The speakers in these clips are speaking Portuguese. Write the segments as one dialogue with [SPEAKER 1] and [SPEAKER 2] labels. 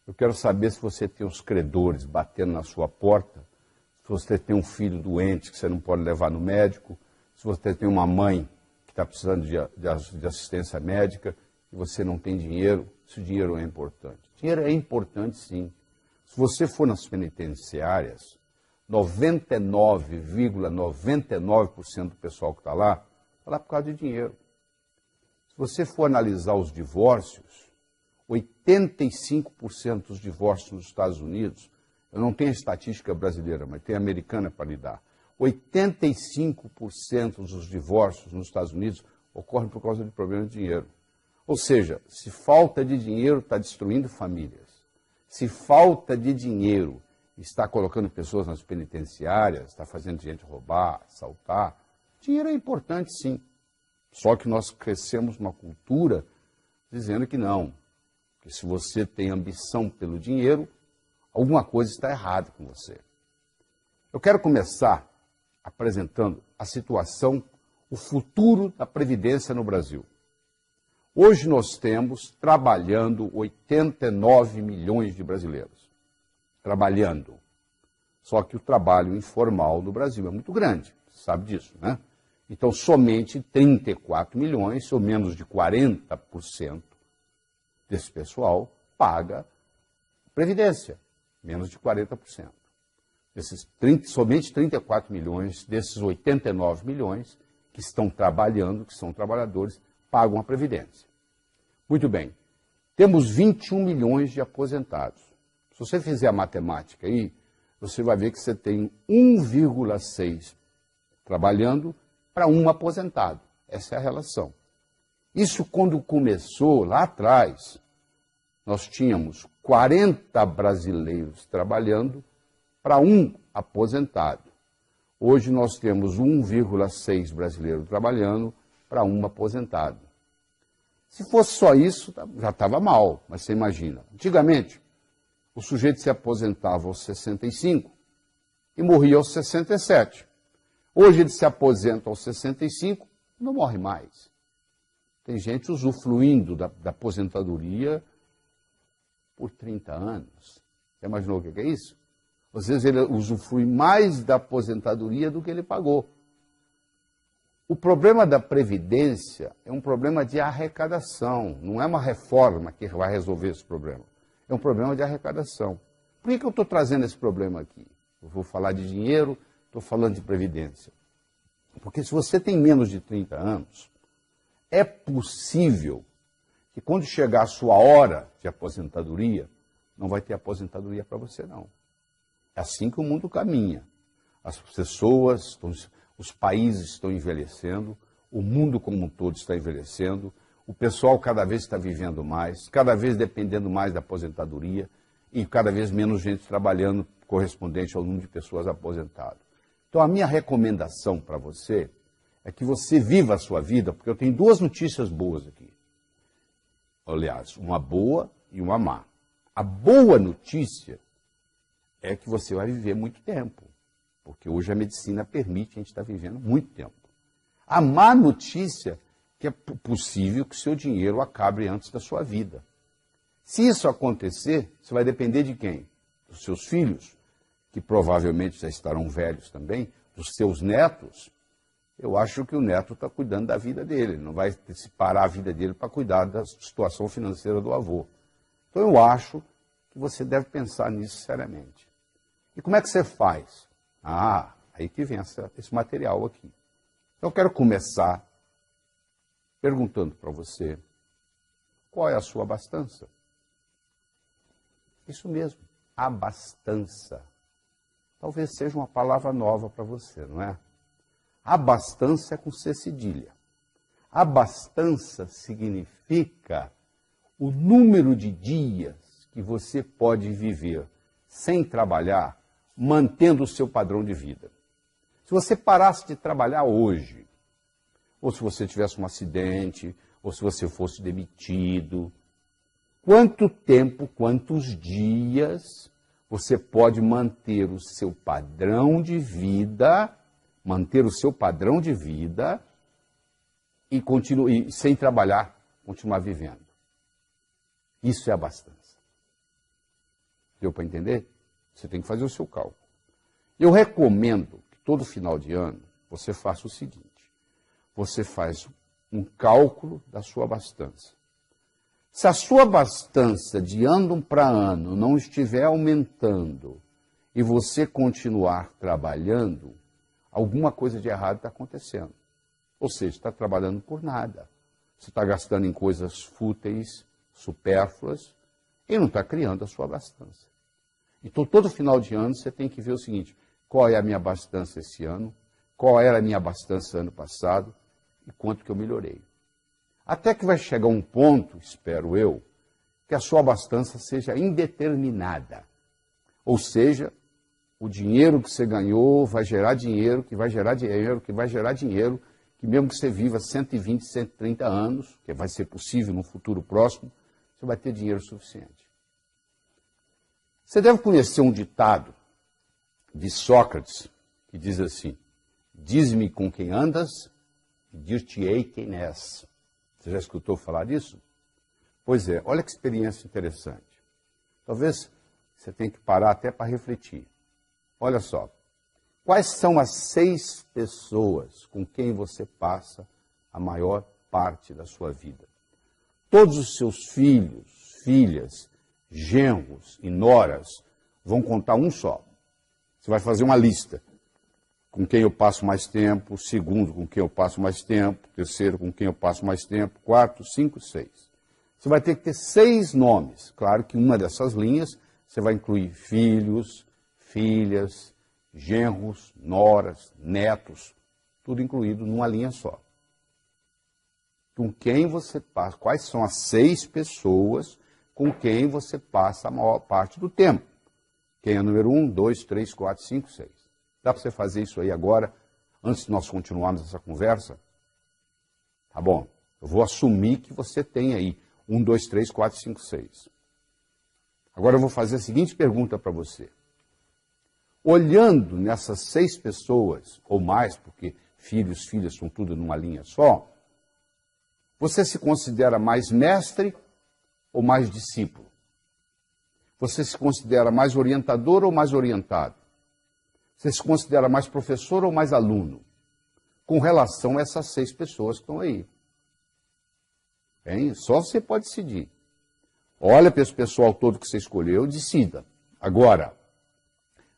[SPEAKER 1] Eu quero saber se você tem os credores batendo na sua porta, se você tem um filho doente que você não pode levar no médico, se você tem uma mãe que está precisando de assistência médica e você não tem dinheiro, se o dinheiro é importante. Dinheiro é importante, sim. Se você for nas penitenciárias, 99,99% do pessoal que está lá por causa de dinheiro. Se você for analisar os divórcios, 85% dos divórcios nos Estados Unidos, eu não tenho a estatística brasileira, mas tem a americana para lhe dar. 85% dos divórcios nos Estados Unidos ocorrem por causa de problemas de dinheiro. Ou seja, se falta de dinheiro está destruindo famílias. Se falta de dinheiro está colocando pessoas nas penitenciárias, está fazendo gente roubar, assaltar, dinheiro é importante, sim. Só que nós crescemos uma cultura dizendo que não, que se você tem ambição pelo dinheiro, alguma coisa está errada com você. Eu quero começar apresentando a situação, o futuro da Previdência no Brasil. Hoje nós temos trabalhando 89 milhões de brasileiros. Trabalhando. Só que o trabalho informal no Brasil é muito grande, você sabe disso, né? Então, somente 34 milhões, ou menos de 40% desse pessoal, paga Previdência. Menos de 40%. Somente 34 milhões desses 89 milhões que estão trabalhando, que são trabalhadores, pagam a Previdência. Muito bem. Temos 21 milhões de aposentados. Se você fizer a matemática aí, você vai ver que você tem 1,6 trabalhando para um aposentado. Essa é a relação. Isso quando começou lá atrás, nós tínhamos 40 brasileiros trabalhando para um aposentado. Hoje nós temos 1,6 brasileiros trabalhando para um aposentado. Se fosse só isso, já estava mal, mas você imagina. Antigamente, o sujeito se aposentava aos 65 e morria aos 67. Hoje ele se aposenta aos 65 e não morre mais. Tem gente usufruindo da aposentadoria por 30 anos. Você imaginou o que é isso? Às vezes ele usufrui mais da aposentadoria do que ele pagou. O problema da Previdência é um problema de arrecadação, não é uma reforma que vai resolver esse problema. É um problema de arrecadação. Por que eu estou trazendo esse problema aqui? Eu vou falar de dinheiro, estou falando de Previdência. Porque se você tem menos de 30 anos, é possível que quando chegar a sua hora de aposentadoria, não vai ter aposentadoria para você, não. É assim que o mundo caminha. As pessoas, os países estão envelhecendo, o mundo como um todo está envelhecendo, o pessoal cada vez está vivendo mais, cada vez dependendo mais da aposentadoria e cada vez menos gente trabalhando correspondente ao número de pessoas aposentadas. Então, a minha recomendação para você é que você viva a sua vida, porque eu tenho duas notícias boas aqui. Aliás, uma boa e uma má. A boa notícia é que você vai viver muito tempo, porque hoje a medicina permite a gente estar vivendo muito tempo. A má notícia é que é possível que o seu dinheiro acabe antes da sua vida. Se isso acontecer, você vai depender de quem? Dos seus filhos, que provavelmente já estarão velhos também, dos seus netos. Eu acho que o neto está cuidando da vida dele, ele não vai parar a vida dele para cuidar da situação financeira do avô. Então eu acho que você deve pensar nisso seriamente. E como é que você faz? Aí que vem esse material aqui. Então eu quero começar perguntando para você, qual é a sua abastança? Isso mesmo, abastança. Talvez seja uma palavra nova para você, não é? Abastança é com C cedilha. Abastança significa o número de dias que você pode viver sem trabalhar, mantendo o seu padrão de vida. Se você parasse de trabalhar hoje, ou se você tivesse um acidente, ou se você fosse demitido, quanto tempo, quantos dias você pode manter o seu padrão de vida, e sem trabalhar, continuar vivendo? Isso é abastança. Deu para entender? Você tem que fazer o seu cálculo. Eu recomendo que todo final de ano você faça o seguinte: você faz um cálculo da sua abastança. Se a sua abastança de ano para ano não estiver aumentando e você continuar trabalhando, alguma coisa de errado está acontecendo. Ou seja, está trabalhando por nada. Você está gastando em coisas fúteis, supérfluas, e não está criando a sua abastança. Então, todo final de ano, você tem que ver o seguinte: qual é a minha abastança esse ano, qual era a minha abastança ano passado e quanto que eu melhorei. Até que vai chegar um ponto, espero eu, que a sua abastança seja indeterminada. Ou seja, o dinheiro que você ganhou vai gerar dinheiro, que vai gerar dinheiro, que vai gerar dinheiro, que mesmo que você viva 120, 130 anos, que vai ser possível no futuro próximo, você vai ter dinheiro suficiente. Você deve conhecer um ditado de Sócrates, que diz assim: diz-me com quem andas e dir-te-ei quem és. Você já escutou falar disso? Pois é, olha que experiência interessante. Talvez você tenha que parar até para refletir. Olha só, quais são as 6 pessoas com quem você passa a maior parte da sua vida? Todos os seus filhos, filhas, genros e noras vão contar um só. Você vai fazer uma lista. Com quem eu passo mais tempo, segundo com quem eu passo mais tempo, terceiro com quem eu passo mais tempo, quarto, 5, 6. Você vai ter que ter 6 nomes. Claro que uma dessas linhas você vai incluir filhos, filhas, genros, noras, netos, tudo incluído numa linha só. Com quem você passa, quais são as 6 pessoas com quem você passa a maior parte do tempo? Quem é o número 1, 2, 3, 4, 5, 6. Dá para você fazer isso aí agora, antes de nós continuarmos essa conversa? Tá bom, eu vou assumir que você tem aí 1, 2, 3, 4, 5, 6. Agora eu vou fazer a seguinte pergunta para você. Olhando nessas 6 pessoas, ou mais, porque filhos, filhas são tudo numa linha só, você se considera mais mestre ou mais discípulo? Você se considera mais orientador ou mais orientado? Você se considera mais professor ou mais aluno? Com relação a essas 6 pessoas que estão aí. Hein? Só você pode decidir. Olha para esse pessoal todo que você escolheu e decida. Agora,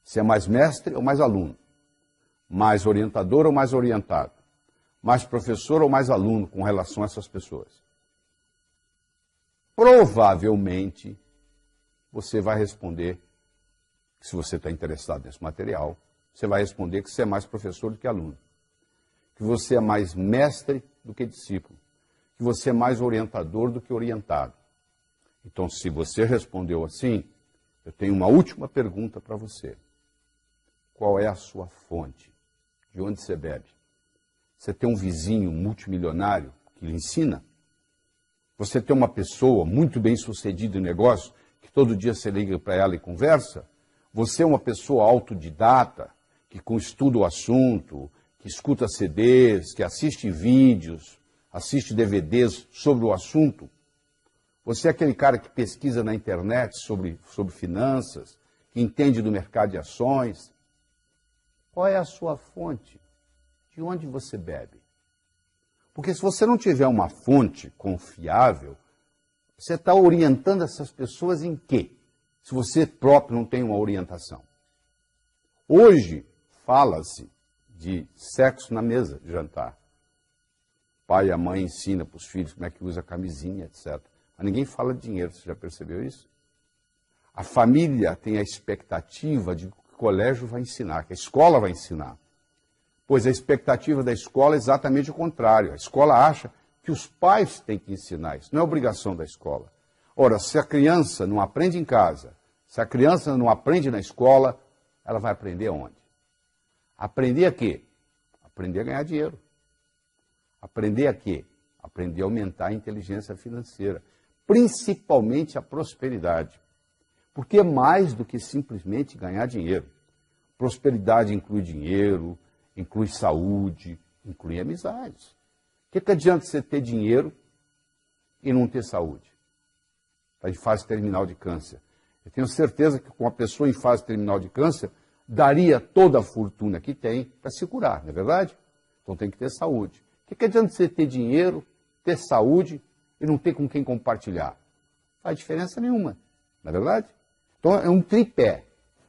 [SPEAKER 1] você é mais mestre ou mais aluno? Mais orientador ou mais orientado? Mais professor ou mais aluno com relação a essas pessoas? Provavelmente, você vai responder, se você está interessado nesse material, você vai responder que você é mais professor do que aluno, que você é mais mestre do que discípulo, que você é mais orientador do que orientado. Então, se você respondeu assim, eu tenho uma última pergunta para você. Qual é a sua fonte? De onde você bebe? Você tem um vizinho multimilionário que lhe ensina? Você tem uma pessoa muito bem sucedida em negócio, que todo dia você liga para ela e conversa? Você é uma pessoa autodidata, que estuda o assunto, que escuta CDs, que assiste vídeos, assiste DVDs sobre o assunto? Você é aquele cara que pesquisa na internet sobre finanças, que entende do mercado de ações? Qual é a sua fonte? De onde você bebe? Porque se você não tiver uma fonte confiável, você está orientando essas pessoas em quê? Se você próprio não tem uma orientação. Hoje, fala-se de sexo na mesa de jantar. O pai e a mãe ensinam para os filhos como é que usa camisinha, etc. Mas ninguém fala de dinheiro, você já percebeu isso? A família tem a expectativa de que o colégio vai ensinar, que a escola vai ensinar. Pois a expectativa da escola é exatamente o contrário. A escola acha que os pais têm que ensinar isso, não é obrigação da escola. Ora, se a criança não aprende em casa, se a criança não aprende na escola, ela vai aprender onde? Aprender a quê? Aprender a ganhar dinheiro. Aprender a quê? Aprender a aumentar a inteligência financeira, principalmente a prosperidade. Porque é mais do que simplesmente ganhar dinheiro. Prosperidade inclui dinheiro, inclui saúde, inclui amizades. O que adianta você ter dinheiro e não ter saúde? Está em fase terminal de câncer. Eu tenho certeza que com uma pessoa em fase terminal de câncer, daria toda a fortuna que tem para se curar, não é verdade? Então tem que ter saúde. O que adianta você ter dinheiro, ter saúde e não ter com quem compartilhar? Não faz diferença nenhuma, não é verdade? Então é um tripé.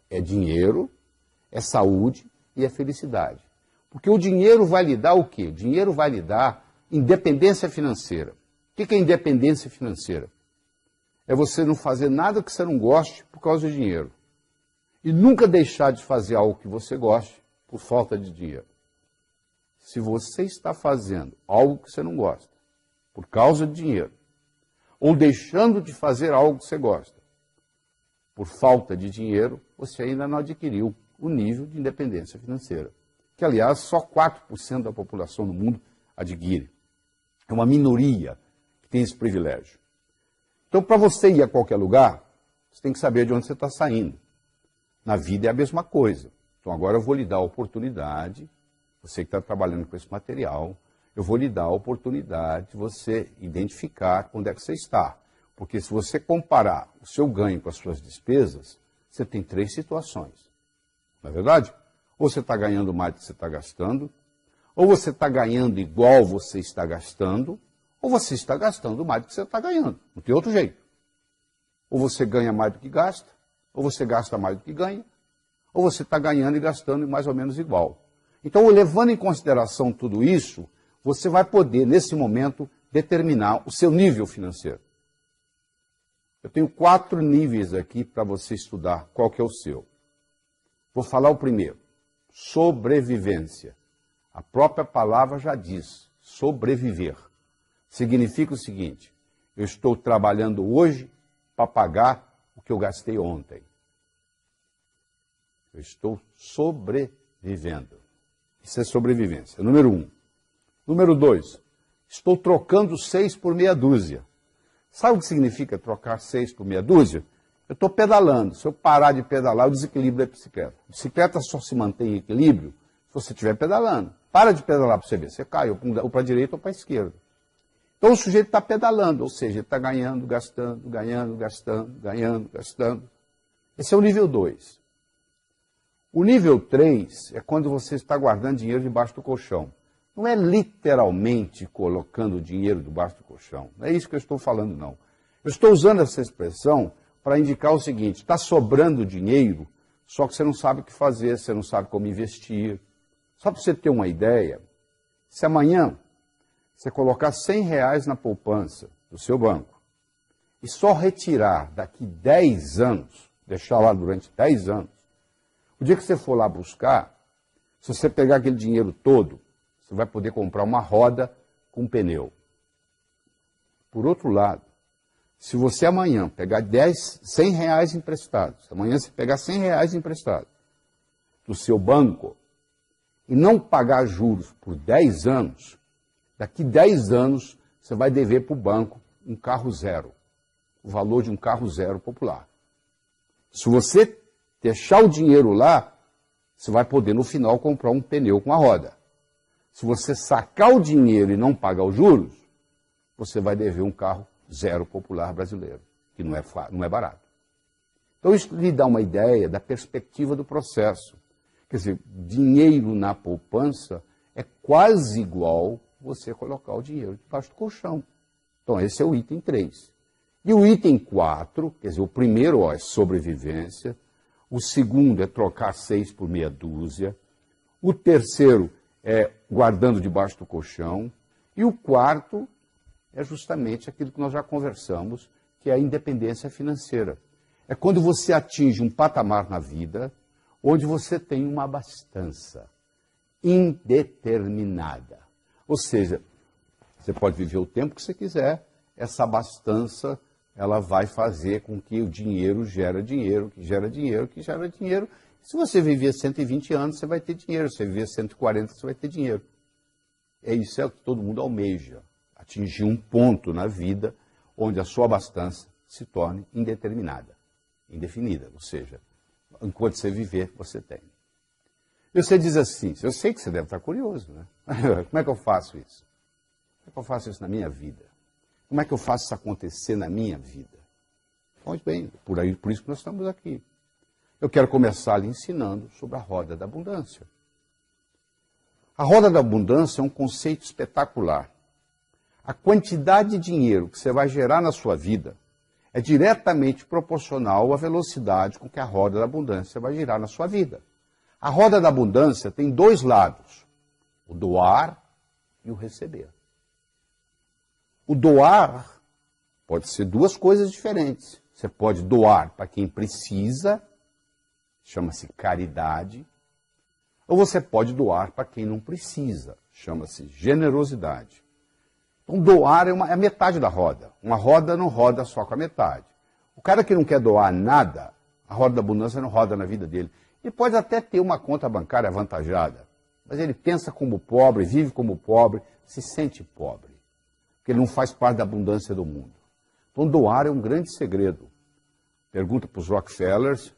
[SPEAKER 1] É dinheiro, é saúde e é felicidade. Porque o dinheiro vai lhe dar o quê? O dinheiro vai lhe dar independência financeira. O que é independência financeira? É você não fazer nada que você não goste por causa do dinheiro. E nunca deixar de fazer algo que você goste por falta de dinheiro. Se você está fazendo algo que você não gosta por causa de dinheiro, ou deixando de fazer algo que você gosta por falta de dinheiro, você ainda não adquiriu o nível de independência financeira. Que, aliás, só 4% da população no mundo adquire. É uma minoria que tem esse privilégio. Então, para você ir a qualquer lugar, você tem que saber de onde você está saindo. Na vida é a mesma coisa. Então, agora eu vou lhe dar a oportunidade, você que está trabalhando com esse material, eu vou lhe dar a oportunidade de você identificar onde é que você está. Porque se você comparar o seu ganho com as suas despesas, você tem 3 situações. Não é verdade? Ou você está ganhando mais do que você está gastando, ou você está ganhando igual você está gastando, ou você está gastando mais do que você está ganhando. Não tem outro jeito. Ou você ganha mais do que gasta, ou você gasta mais do que ganha, ou você está ganhando e gastando mais ou menos igual. Então, levando em consideração tudo isso, você vai poder, nesse momento, determinar o seu nível financeiro. Eu tenho 4 níveis aqui para você estudar qual que é o seu. Vou falar o primeiro. Sobrevivência. A própria palavra já diz, sobreviver. Significa o seguinte, eu estou trabalhando hoje para pagar o que eu gastei ontem. Eu estou sobrevivendo. Isso é sobrevivência. Número 1. Número 2. Estou trocando 6 por meia dúzia. Sabe o que significa trocar 6 por meia dúzia? Eu estou pedalando. Se eu parar de pedalar, eu desequilibro a bicicleta. A bicicleta só se mantém em equilíbrio se você estiver pedalando. Para de pedalar para você ver. Você cai ou para a direita ou para a esquerda. Então o sujeito está pedalando, ou seja, ele está ganhando, gastando, ganhando, gastando, ganhando, gastando. Esse é o nível 2. O nível 3 é quando você está guardando dinheiro debaixo do colchão. Não é literalmente colocando dinheiro debaixo do colchão. Não é isso que eu estou falando, não. Eu estou usando essa expressão para indicar o seguinte, está sobrando dinheiro, só que você não sabe o que fazer, você não sabe como investir. Só para você ter uma ideia, se amanhã você colocar R$100 na poupança do seu banco e só retirar daqui 10 anos, deixar lá durante 10 anos, o dia que você for lá buscar, se você pegar aquele dinheiro todo, você vai poder comprar uma roda com pneu. Por outro lado, se você amanhã pegar R$100 emprestados, amanhã você pegar R$100 emprestados do seu banco e não pagar juros por 10 anos, daqui 10 anos você vai dever para o banco um carro zero, o valor de um carro zero popular. Se você deixar o dinheiro lá, você vai poder no final comprar um pneu com a roda. Se você sacar o dinheiro e não pagar os juros, você vai dever um carro zero popular brasileiro, que não é barato. Então isso lhe dá uma ideia da perspectiva do processo. Quer dizer, dinheiro na poupança é quase igual você colocar o dinheiro debaixo do colchão. Então esse é o item 3. E o item 4, quer dizer, o primeiro é sobrevivência, o segundo é trocar 6 por meia dúzia, o terceiro é guardando debaixo do colchão, e o quarto é justamente aquilo que nós já conversamos, que é a independência financeira. É quando você atinge um patamar na vida onde você tem uma abastança indeterminada. Ou seja, você pode viver o tempo que você quiser, essa abastança ela vai fazer com que o dinheiro gera dinheiro, que gera dinheiro, que gera dinheiro. Se você viver 120 anos, você vai ter dinheiro. Se você viver 140, você vai ter dinheiro. É isso que todo mundo almeja. Atingir um ponto na vida onde a sua abastança se torne indeterminada, indefinida. Ou seja, enquanto você viver, você tem. E você diz assim, eu sei que você deve estar curioso, né? Como é que eu faço isso? Como é que eu faço isso na minha vida? Como é que eu faço isso acontecer na minha vida? Pois bem, por isso que nós estamos aqui. Eu quero começar lhe ensinando sobre a roda da abundância. A roda da abundância é um conceito espetacular. A quantidade de dinheiro que você vai gerar na sua vida é diretamente proporcional à velocidade com que a roda da abundância vai girar na sua vida. A roda da abundância tem dois lados, o doar e o receber. O doar pode ser duas coisas diferentes. Você pode doar para quem precisa, chama-se caridade, ou você pode doar para quem não precisa, chama-se generosidade. Então, doar é a metade da roda. Uma roda não roda só com a metade. O cara que não quer doar nada, a roda da abundância não roda na vida dele. Ele pode até ter uma conta bancária avantajada, mas ele pensa como pobre, vive como pobre, se sente pobre, porque ele não faz parte da abundância do mundo. Então, doar é um grande segredo. Pergunta para os Rockefellers,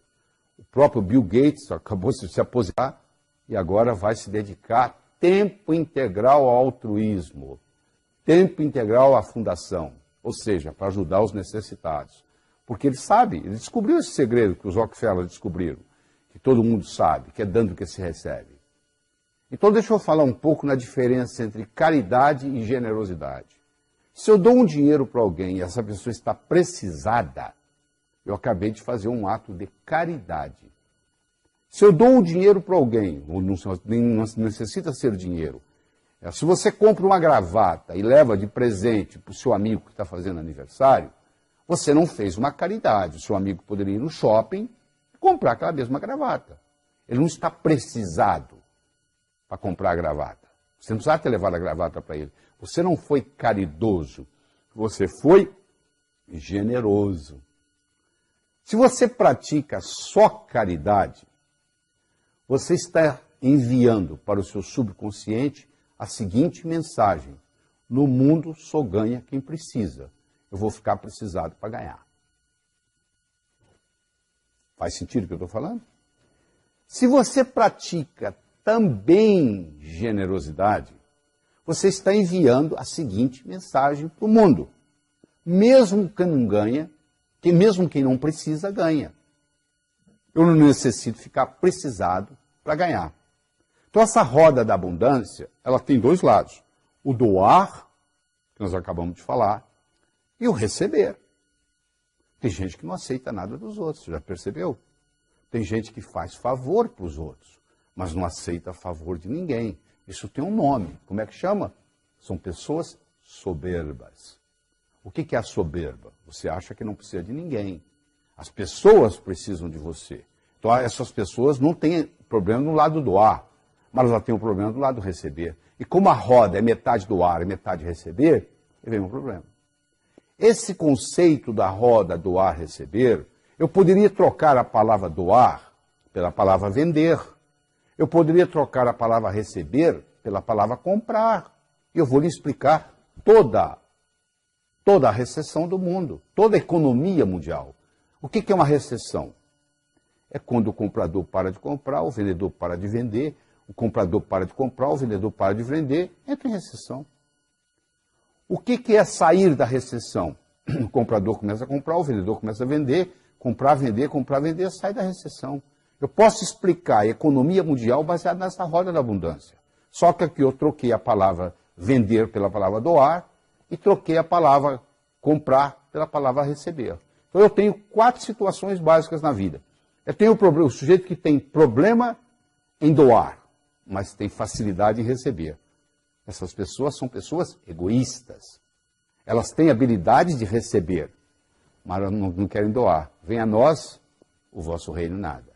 [SPEAKER 1] o próprio Bill Gates acabou de se aposentar e agora vai se dedicar tempo integral ao altruísmo, tempo integral à fundação, ou seja, para ajudar os necessitados. Porque ele sabe, ele descobriu esse segredo que os Rockefellers descobriram, que todo mundo sabe, que é dando que se recebe. Então deixa eu falar um pouco na diferença entre caridade e generosidade. Se eu dou um dinheiro para alguém e essa pessoa está precisada, eu acabei de fazer um ato de caridade. Se eu dou um dinheiro para alguém, não necessita ser dinheiro, se você compra uma gravata e leva de presente para o seu amigo que está fazendo aniversário, você não fez uma caridade. O seu amigo poderia ir no shopping e comprar aquela mesma gravata. Ele não está precisado para comprar a gravata. Você não precisava ter levado a gravata para ele. Você não foi caridoso. Você foi generoso. Se você pratica só caridade, você está enviando para o seu subconsciente a seguinte mensagem: no mundo só ganha quem precisa. Eu vou ficar precisado para ganhar. Faz sentido o que eu estou falando? Se você pratica também generosidade, você está enviando a seguinte mensagem para o mundo: mesmo quem não ganha, mesmo quem não precisa, ganha. Eu não necessito ficar precisado para ganhar. Então, essa roda da abundância, ela tem dois lados. O doar, que nós acabamos de falar, e o receber. Tem gente que não aceita nada dos outros, já percebeu? Tem gente que faz favor para os outros, mas não aceita favor de ninguém. Isso tem um nome. Como é que chama? São pessoas soberbas. O que é a soberba? Você acha que não precisa de ninguém. As pessoas precisam de você. Então, essas pessoas não têm problema no lado do doar, mas elas têm um problema do lado do receber. E como a roda é metade doar e metade receber, vem um problema. Esse conceito da roda doar-receber, eu poderia trocar a palavra doar pela palavra vender. Eu poderia trocar a palavra receber pela palavra comprar. E eu vou lhe explicar toda a recessão do mundo, toda a economia mundial. O que é uma recessão? É quando o comprador para de comprar, o vendedor para de vender, o comprador para de comprar, o vendedor para de vender, entra em recessão. O que é sair da recessão? O comprador começa a comprar, o vendedor começa a vender, comprar, vender, sai da recessão. Eu posso explicar a economia mundial baseada nessa roda da abundância. Só que aqui eu troquei a palavra vender pela palavra doar e troquei a palavra comprar pela palavra receber. Então eu tenho 4 situações básicas na vida. Eu tenho o sujeito que tem problema em doar, mas tem facilidade em receber. Essas pessoas são pessoas egoístas. Elas têm habilidade de receber, mas não querem doar. Venha a nós o vosso reino nada.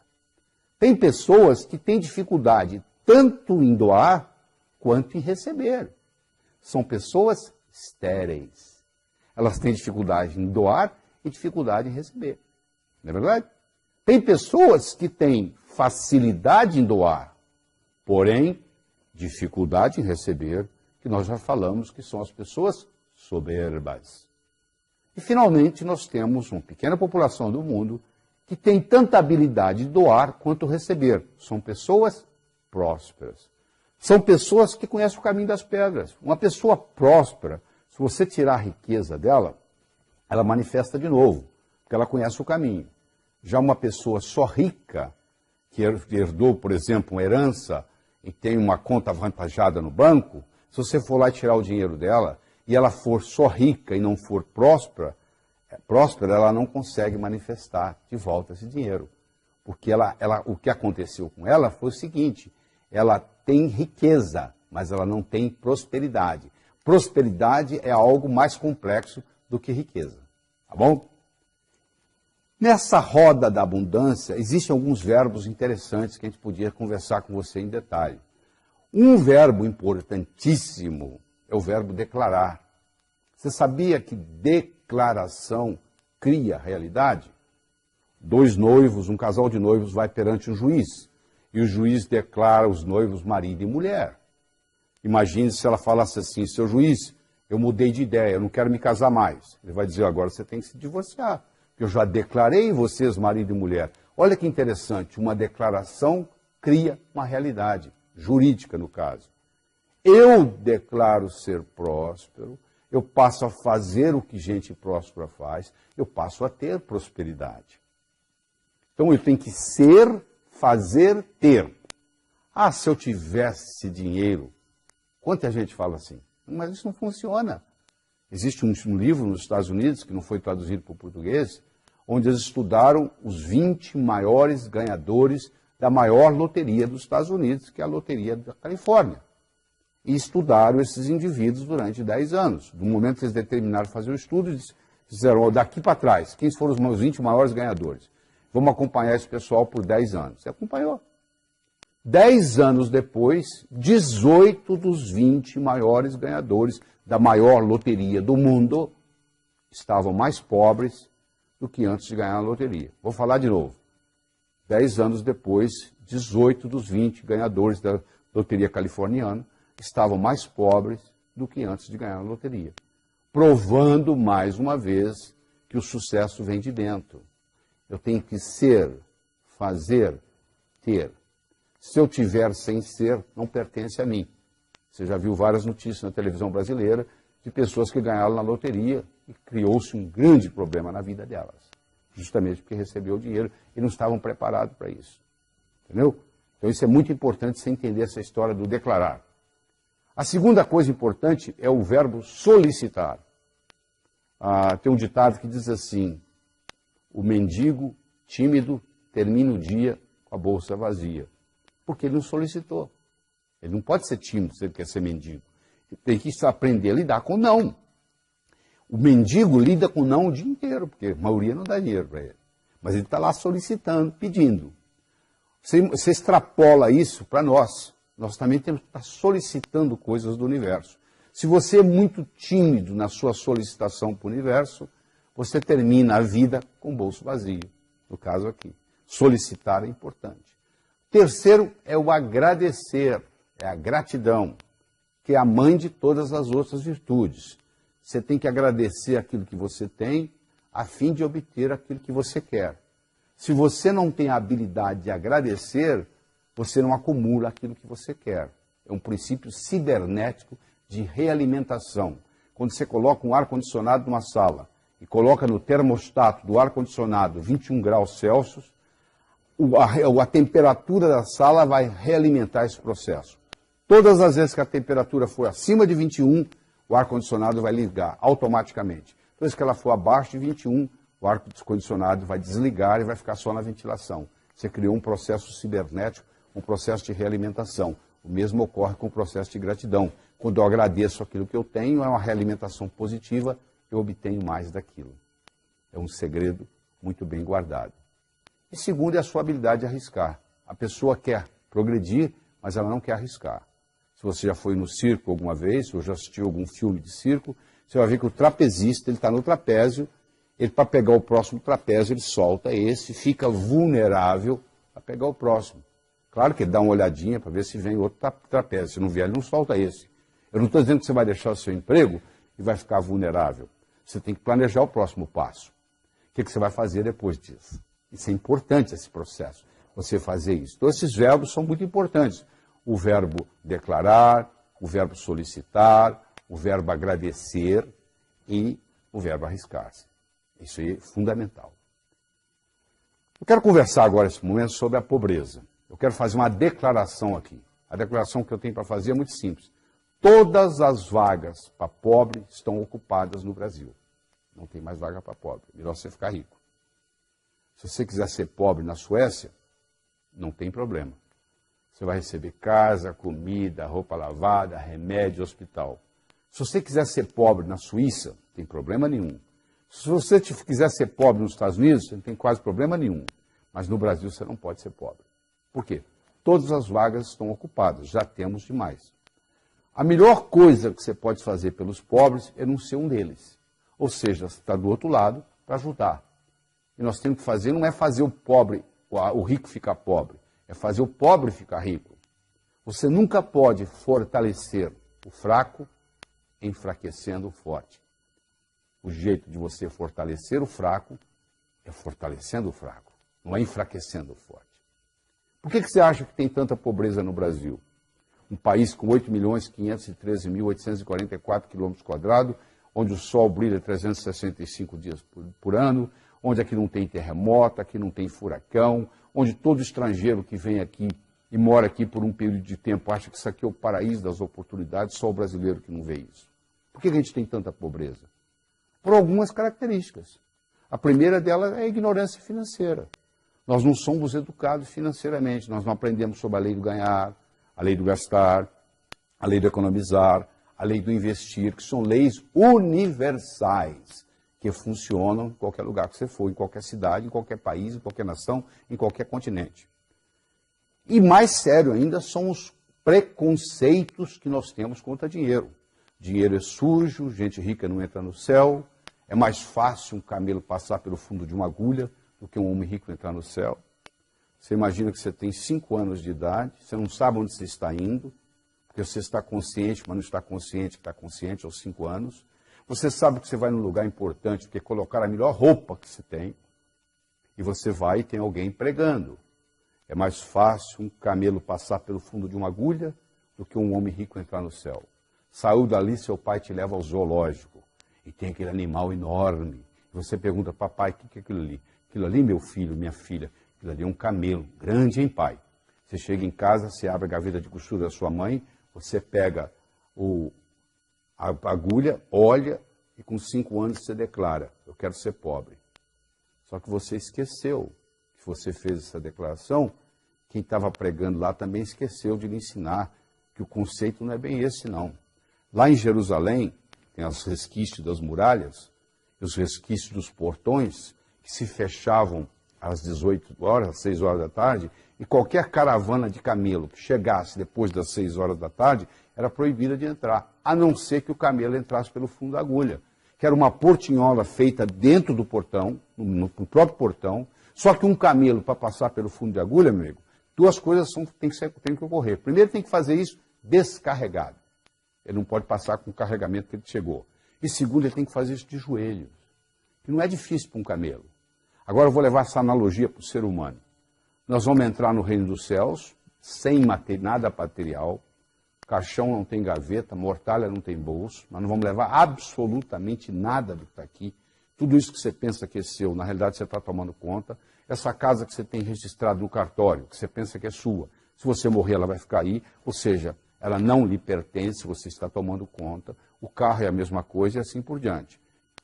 [SPEAKER 1] Tem pessoas que têm dificuldade tanto em doar quanto em receber. São pessoas estéreis. Elas têm dificuldade em doar e dificuldade em receber. Não é verdade? Tem pessoas que têm facilidade em doar, porém dificuldade em receber, que nós já falamos que são as pessoas soberbas. E, finalmente, nós temos uma pequena população do mundo que tem tanta habilidade de doar quanto receber. São pessoas prósperas. São pessoas que conhecem o caminho das pedras. Uma pessoa próspera, se você tirar a riqueza dela, ela manifesta de novo. porque ela conhece o caminho. Já uma pessoa só rica, que herdou, por exemplo, uma herança e tem uma conta avantajada no banco, se você for lá tirar o dinheiro dela e ela for só rica e não for próspera, ela não consegue manifestar de volta esse dinheiro. Porque o que aconteceu com ela foi o seguinte, ela tem riqueza, mas ela não tem prosperidade. Prosperidade é algo mais complexo do que riqueza, tá bom? Nessa roda da abundância, existem alguns verbos interessantes que a gente podia conversar com você em detalhe. Um verbo importantíssimo é o verbo declarar. Você sabia que declaração cria realidade? Dois noivos, um casal de noivos vai perante um juiz, e o juiz declara os noivos marido e mulher. Imagine se ela falasse assim, seu juiz, eu mudei de ideia, eu não quero me casar mais. Ele vai dizer, agora você tem que se divorciar, porque eu já declarei vocês marido e mulher. Olha que interessante, uma declaração cria uma realidade, jurídica no caso. Eu declaro ser próspero, eu passo a fazer o que gente próspera faz, eu passo a ter prosperidade. Então eu tenho que ser, fazer, ter. Ah, se eu tivesse dinheiro, quanta gente fala assim, mas isso não funciona. Existe um livro nos Estados Unidos, que não foi traduzido para o português, onde eles estudaram os 20 maiores ganhadores da maior loteria dos Estados Unidos, que é a loteria da Califórnia. E estudaram esses indivíduos durante 10 anos. No momento que eles determinaram fazer o estudo, eles fizeram daqui para trás, quem foram os 20 maiores ganhadores. Vamos acompanhar esse pessoal por 10 anos. Você acompanhou. 10 anos depois, 18 dos 20 maiores ganhadores da maior loteria do mundo estavam mais pobres do que antes de ganhar a loteria. Vou falar de novo. 10 anos depois, 18 dos 20 ganhadores da loteria californiana estavam mais pobres do que antes de ganhar a loteria. Provando, mais uma vez, que o sucesso vem de dentro. Eu tenho que ser, fazer, ter. Se eu tiver sem ser, não pertence a mim. Você já viu várias notícias na televisão brasileira de pessoas que ganharam na loteria e criou-se um grande problema na vida delas. Justamente porque recebeu o dinheiro e não estavam preparados para isso. Entendeu? Então isso é muito importante você entender essa história do declarar. A segunda coisa importante é o verbo solicitar. Tem um ditado que diz assim, o mendigo tímido termina o dia com a bolsa vazia. Porque ele não solicitou. Ele não pode ser tímido se ele quer ser mendigo. Ele tem que aprender a lidar com não. O mendigo lida com não o dia inteiro, porque a maioria não dá dinheiro para ele. Mas ele está lá solicitando, pedindo. Você extrapola isso para nós. Nós também temos que estar solicitando coisas do universo. Se você é muito tímido na sua solicitação para o universo, você termina a vida com o bolso vazio. No caso aqui. Solicitar é importante. Terceiro é o agradecer, é a gratidão, que é a mãe de todas as outras virtudes. Você tem que agradecer aquilo que você tem, a fim de obter aquilo que você quer. Se você não tem a habilidade de agradecer, você não acumula aquilo que você quer. É um princípio cibernético de realimentação. Quando você coloca um ar-condicionado numa sala e coloca no termostato do ar-condicionado 21 graus Celsius, a temperatura da sala vai realimentar esse processo. Todas as vezes que a temperatura for acima de 21, o ar-condicionado vai ligar automaticamente. Todas as vezes que ela for abaixo de 21, o ar-condicionado vai desligar e vai ficar só na ventilação. Você criou um processo cibernético, um processo de realimentação. O mesmo ocorre com o processo de gratidão. Quando eu agradeço aquilo que eu tenho, é uma realimentação positiva, eu obtenho mais daquilo. É um segredo muito bem guardado. E segundo é a sua habilidade de arriscar. A pessoa quer progredir, mas ela não quer arriscar. Se você já foi no circo alguma vez, ou já assistiu algum filme de circo, você vai ver que o trapezista, ele está no trapézio, ele para pegar o próximo trapézio, ele solta esse, fica vulnerável a pegar o próximo. Claro que ele dá uma olhadinha para ver se vem outro trapézio. Se não vier, ele não solta esse. Eu não estou dizendo que você vai deixar o seu emprego e vai ficar vulnerável. Você tem que planejar o próximo passo. O que você vai fazer depois disso? Isso é importante, esse processo, você fazer isso. Então, esses verbos são muito importantes. O verbo declarar, o verbo solicitar, o verbo agradecer e o verbo arriscar-se. Isso aí é fundamental. Eu quero conversar agora, nesse momento, sobre a pobreza. Eu quero fazer uma declaração aqui. A declaração que eu tenho para fazer é muito simples. Todas as vagas para pobre estão ocupadas no Brasil. Não tem mais vaga para pobre. Melhor você ficar rico. Se você quiser ser pobre na Suécia, não tem problema. Você vai receber casa, comida, roupa lavada, remédio, hospital. Se você quiser ser pobre na Suíça, não tem problema nenhum. Se você quiser ser pobre nos Estados Unidos, você não tem quase problema nenhum. Mas no Brasil você não pode ser pobre. Por quê? Todas as vagas estão ocupadas, já temos demais. A melhor coisa que você pode fazer pelos pobres é não ser um deles. Ou seja, você está do outro lado para ajudar. E nós temos que fazer, não é fazer o pobre, o rico ficar pobre, é fazer o pobre ficar rico. Você nunca pode fortalecer o fraco enfraquecendo o forte. O jeito de você fortalecer o fraco é fortalecendo o fraco, não é enfraquecendo o forte. Por que você acha que tem tanta pobreza no Brasil? Um país com 8.513.844 km², onde o sol brilha 365 dias por ano, onde aqui não tem terremoto, aqui não tem furacão, onde todo estrangeiro que vem aqui e mora aqui por um período de tempo acha que isso aqui é o paraíso das oportunidades, só o brasileiro que não vê isso. Por que a gente tem tanta pobreza? Por algumas características. A primeira delas é a ignorância financeira. Nós não somos educados financeiramente, nós não aprendemos sobre a lei do ganhar, a lei do gastar, a lei do economizar, a lei do investir, que são leis universais, que funcionam em qualquer lugar que você for, em qualquer cidade, em qualquer país, em qualquer nação, em qualquer continente. E mais sério ainda são os preconceitos que nós temos contra dinheiro. Dinheiro é sujo, gente rica não entra no céu, é mais fácil um camelo passar pelo fundo de uma agulha do que um homem rico entrar no céu. Você imagina que você tem 5 anos de idade, você não sabe onde você está indo, porque você está consciente, mas não está consciente que está consciente aos 5 anos. Você sabe que você vai num lugar importante, porque colocar a melhor roupa que você tem, e você vai e tem alguém pregando. É mais fácil um camelo passar pelo fundo de uma agulha do que um homem rico entrar no céu. Saiu dali, seu pai te leva ao zoológico, e tem aquele animal enorme. Você pergunta, papai, o que é aquilo ali? Aquilo ali, meu filho, minha filha, aquilo ali é um camelo, grande, hein, pai? Você chega em casa, você abre a gaveta de costura da sua mãe, você pega a agulha, olha, e com 5 anos você declara, eu quero ser pobre. Só que você esqueceu que você fez essa declaração, quem estava pregando lá também esqueceu de lhe ensinar que o conceito não é bem esse, não. Lá em Jerusalém, tem os resquícios das muralhas, e os resquícios dos portões, que se fechavam às 18 horas, às 6 horas da tarde, e qualquer caravana de camelo que chegasse depois das 6 horas da tarde, era proibida de entrar, a não ser que o camelo entrasse pelo fundo da agulha, que era uma portinhola feita dentro do portão, no próprio portão, só que um camelo, para passar pelo fundo de agulha, meu amigo, 2 coisas tem que ocorrer. Primeiro, tem que fazer isso descarregado. Ele não pode passar com o carregamento que ele chegou. E segundo, ele tem que fazer isso de joelhos, que não é difícil para um camelo. Agora eu vou levar essa analogia para o ser humano. Nós vamos entrar no reino dos céus, sem nada material, caixão não tem gaveta, mortalha não tem bolso, mas não vamos levar absolutamente nada do que está aqui. Tudo isso que você pensa que é seu, na realidade você está tomando conta. Essa casa que você tem registrado no cartório, que você pensa que é sua, se você morrer ela vai ficar aí, ou seja, ela não lhe pertence, você está tomando conta. O carro é a mesma coisa e assim por diante.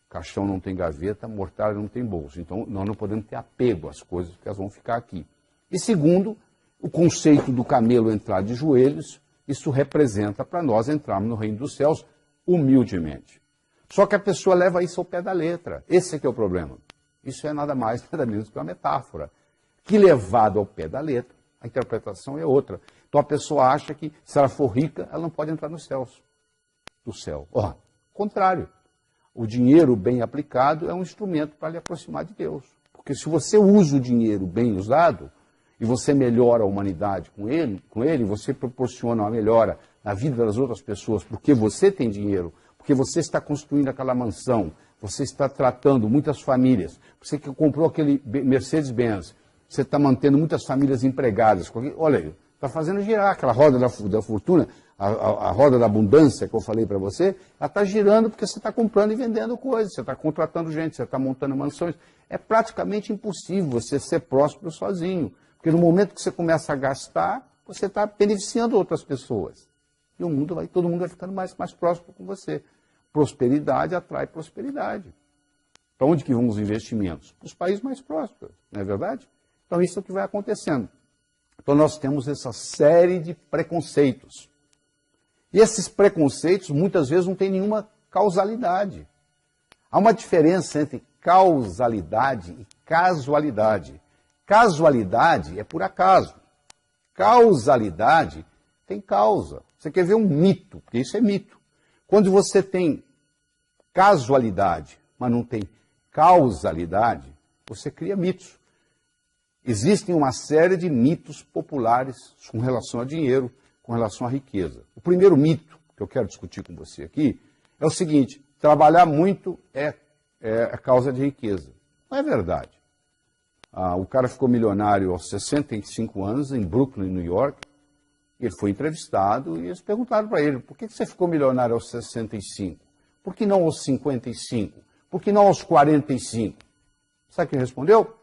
[SPEAKER 1] Caixão não tem gaveta, mortalha não tem bolso. Então, nós não podemos ter apego às coisas, porque elas vão ficar aqui. E segundo, o conceito do camelo entrar de joelhos, isso representa para nós entrarmos no reino dos céus humildemente. Só que a pessoa leva isso ao pé da letra. Esse é que é o problema. Isso é nada mais, nada menos que uma metáfora. Que levado ao pé da letra, a interpretação é outra. Então a pessoa acha que se ela for rica, ela não pode entrar nos céus. Do céu. Contrário. O dinheiro bem aplicado é um instrumento para lhe aproximar de Deus. Porque se você usa o dinheiro bem usado, e você melhora a humanidade com ele, você proporciona uma melhora na vida das outras pessoas, porque você tem dinheiro, porque você está construindo aquela mansão, você está tratando muitas famílias, você que comprou aquele Mercedes-Benz, você está mantendo muitas famílias empregadas. Olha aí, Está fazendo girar aquela roda da fortuna, a roda da abundância que eu falei para você, ela está girando porque você está comprando e vendendo coisas, você está contratando gente, você está montando mansões. É praticamente impossível você ser próspero sozinho, porque no momento que você começa a gastar, você está beneficiando outras pessoas. E todo mundo vai ficando mais próximo com você. Prosperidade atrai prosperidade. Para onde que vão os investimentos? Para os países mais prósperos, não é verdade? Então isso é o que vai acontecendo. Então nós temos essa série de preconceitos. E esses preconceitos muitas vezes não têm nenhuma causalidade. Há uma diferença entre causalidade e casualidade. Casualidade é por acaso. Causalidade tem causa. Você quer ver um mito, porque isso é mito. Quando você tem casualidade, mas não tem causalidade, você cria mitos. Existem uma série de mitos populares com relação a dinheiro, com relação à riqueza. O primeiro mito que eu quero discutir com você aqui é o seguinte: trabalhar muito é causa de riqueza. Não é verdade. O cara ficou milionário aos 65 anos em Brooklyn, New York. Ele foi entrevistado e eles perguntaram para ele: por que você ficou milionário aos 65? Por que não aos 55? Por que não aos 45? Sabe o que ele respondeu?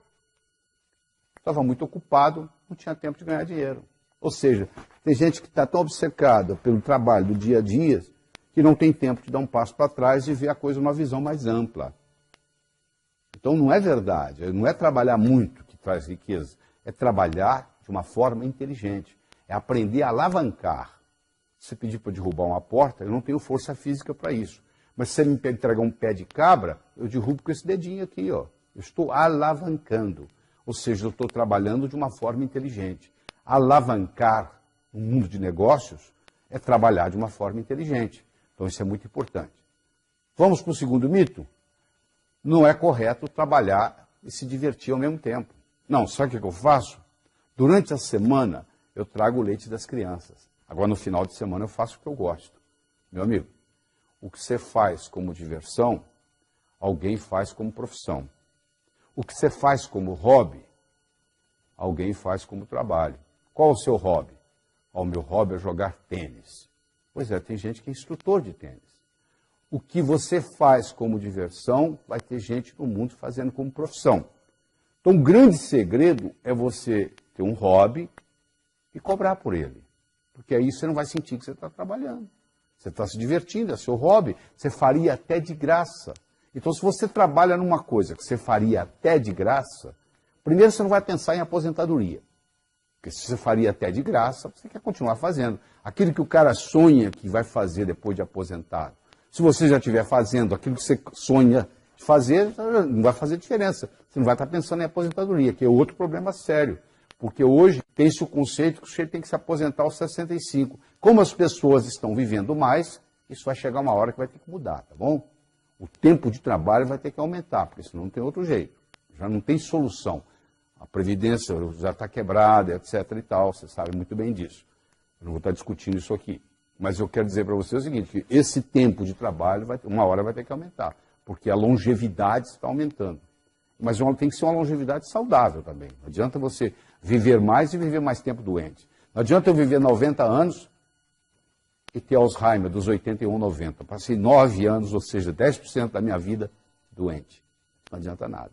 [SPEAKER 1] Estava muito ocupado, não tinha tempo de ganhar dinheiro. Ou seja, tem gente que está tão obcecada pelo trabalho do dia a dia que não tem tempo de dar um passo para trás e ver a coisa numa visão mais ampla. Então não é verdade, não é trabalhar muito que traz riqueza, é trabalhar de uma forma inteligente, é aprender a alavancar. Se você pedir para derrubar uma porta, eu não tenho força física para isso. Mas se você me entregar um pé de cabra, eu derrubo com esse dedinho aqui, ó. Eu estou alavancando. Ou seja, eu estou trabalhando de uma forma inteligente. Alavancar no mundo de negócios é trabalhar de uma forma inteligente. Então isso é muito importante. Vamos para o segundo mito? Não é correto trabalhar e se divertir ao mesmo tempo. Não, sabe o que eu faço? Durante a semana eu trago o leite das crianças. Agora no final de semana eu faço o que eu gosto. Meu amigo, o que você faz como diversão, alguém faz como profissão. O que você faz como hobby, alguém faz como trabalho. Qual o seu hobby? O meu hobby é jogar tênis. Pois é, tem gente que é instrutor de tênis. O que você faz como diversão, vai ter gente no mundo fazendo como profissão. Então, o grande segredo é você ter um hobby e cobrar por ele. Porque aí você não vai sentir que você está trabalhando. Você está se divertindo, é seu hobby. Você faria até de graça. Então, se você trabalha numa coisa que você faria até de graça, primeiro você não vai pensar em aposentadoria. Porque se você faria até de graça, você quer continuar fazendo. Aquilo que o cara sonha que vai fazer depois de aposentado. Se você já estiver fazendo aquilo que você sonha de fazer, não vai fazer diferença. Você não vai estar pensando em aposentadoria, que é outro problema sério. Porque hoje tem-se o conceito que o sujeito tem que se aposentar aos 65. Como as pessoas estão vivendo mais, isso vai chegar uma hora que vai ter que mudar, tá bom? O tempo de trabalho vai ter que aumentar, porque senão não tem outro jeito. Já não tem solução. A Previdência já está quebrada, etc. e tal, você sabe muito bem disso. Eu não vou estar discutindo isso aqui. Mas eu quero dizer para você o seguinte, que esse tempo de trabalho, uma hora vai ter que aumentar, porque a longevidade está aumentando. Mas tem que ser uma longevidade saudável também. Não adianta você viver mais e viver mais tempo doente. Não adianta eu viver 90 anos e ter Alzheimer dos 81, 90. Passei 9 anos, ou seja, 10% da minha vida doente. Não adianta nada.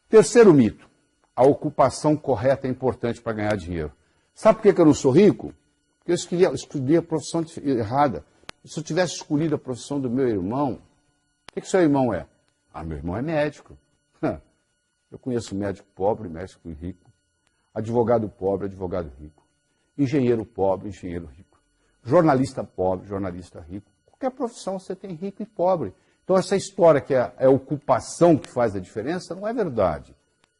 [SPEAKER 1] Terceiro mito. A ocupação correta é importante para ganhar dinheiro. Sabe por que eu não sou rico? Porque eu escolhi a profissão errada. Se eu tivesse escolhido a profissão do meu irmão, o que seu irmão é? Meu irmão é médico. Eu conheço médico pobre, médico rico. Advogado pobre, advogado rico. Engenheiro pobre, engenheiro rico. Jornalista pobre, jornalista rico. Qualquer profissão você tem rico e pobre. Então essa história que é a ocupação que faz a diferença não é verdade.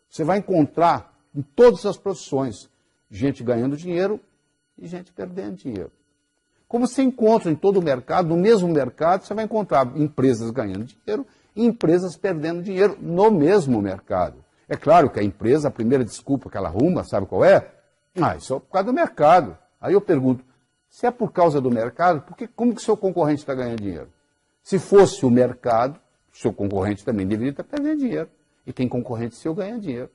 [SPEAKER 1] Você vai encontrar em todas as profissões gente ganhando dinheiro e gente perdendo dinheiro. Como você encontra em todo o mercado, no mesmo mercado, você vai encontrar empresas ganhando dinheiro e empresas perdendo dinheiro no mesmo mercado. É claro que a empresa, a primeira desculpa que ela arruma, sabe qual é? Isso é por causa do mercado. Aí eu pergunto, se é por causa do mercado, como que o seu concorrente está ganhando dinheiro? Se fosse o mercado, o seu concorrente também deveria estar perdendo dinheiro. E tem concorrente seu ganha dinheiro.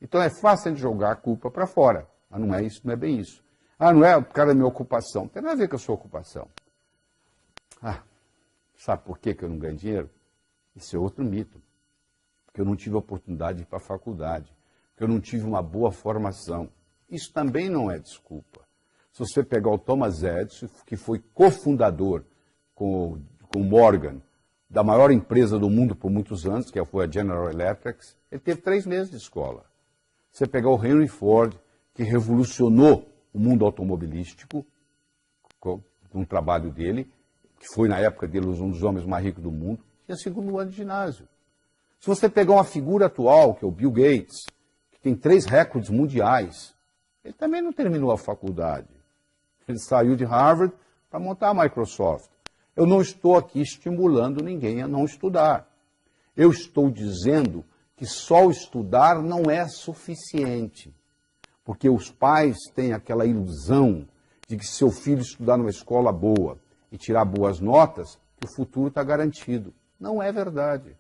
[SPEAKER 1] Então é fácil de jogar a culpa para fora. Mas não é isso, não é bem isso. Ah, não é por causa da minha ocupação. Não tem nada a ver com a sua ocupação. Ah, sabe por que eu não ganho dinheiro? Isso é outro mito. Porque eu não tive a oportunidade de ir para a faculdade. Porque eu não tive uma boa formação. Isso também não é desculpa. Se você pegar o Thomas Edison, que foi cofundador com o Morgan, da maior empresa do mundo por muitos anos, que foi a General Electric, ele teve 3 meses de escola. Você pegar o Henry Ford, que revolucionou o mundo automobilístico, com o trabalho dele, que foi na época dele um dos homens mais ricos do mundo, tinha 2º ano de ginásio. Se você pegar uma figura atual, que é o Bill Gates, que tem 3 recordes mundiais, ele também não terminou a faculdade. Ele saiu de Harvard para montar a Microsoft. Eu não estou aqui estimulando ninguém a não estudar. Eu estou dizendo que só estudar não é suficiente. Porque os pais têm aquela ilusão de que se seu filho estudar numa escola boa e tirar boas notas, que o futuro está garantido. Não é verdade.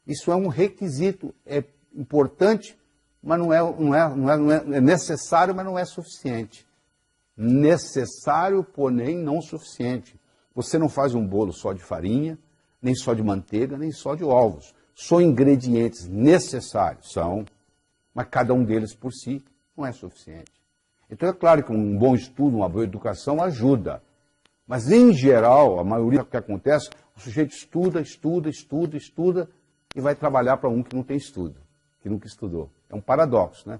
[SPEAKER 1] Isso é um requisito, é importante, mas é necessário, mas não é suficiente. Necessário, porém não suficiente. Você não faz um bolo só de farinha, nem só de manteiga, nem só de ovos. São ingredientes necessários, mas cada um deles por si não é suficiente. Então é claro que um bom estudo, uma boa educação ajuda. Mas em geral, a maioria do que acontece, o sujeito estuda e vai trabalhar para um que não tem estudo, que nunca estudou. É um paradoxo, né?